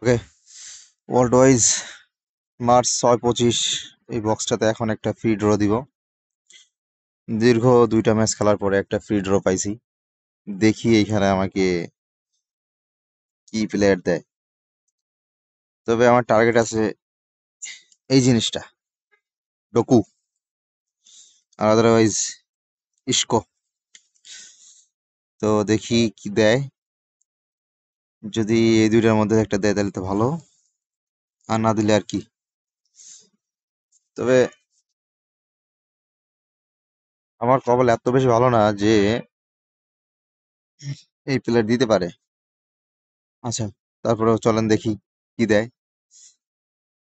ওকে, world wise March 6-25 এই বক্সটাতে এখন একটা ফ্রি ড্র দিব। দীর্ঘ 2টা ম্যাচ খেলার পরে একটা ফ্রি ড্র পাইছি। দেখি এইখানে আমাকে কি প্লেয়ার দেয়। তবে আমার টার্গেট আছে এই জিনিসটা, ডোকু, আর আদারওয়াইজ ইস্কো। তো দেখি কি দেয়। যদি এই দুইটার মধ্যে একটা দেয় তাহলে তো ভালো, আর না দিলে আর কি। তবে আমার কপাল এত বেশি ভালো না যে এই প্লেয়ার দিতে পারে। আচ্ছা, তারপরেও চলেন দেখি কি দেয়।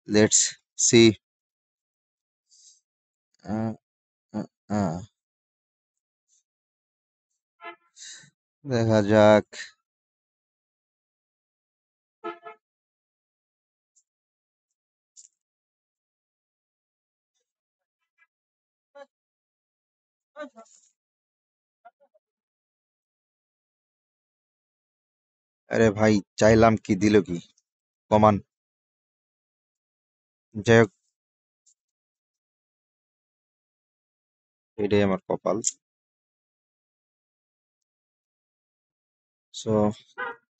Let's see. দেখা যাক। আরে ভাই, চাইলাম কি দিল কি, কমান। যাই হোক, এটাই আমার কপাল। So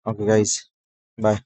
okay guys, by.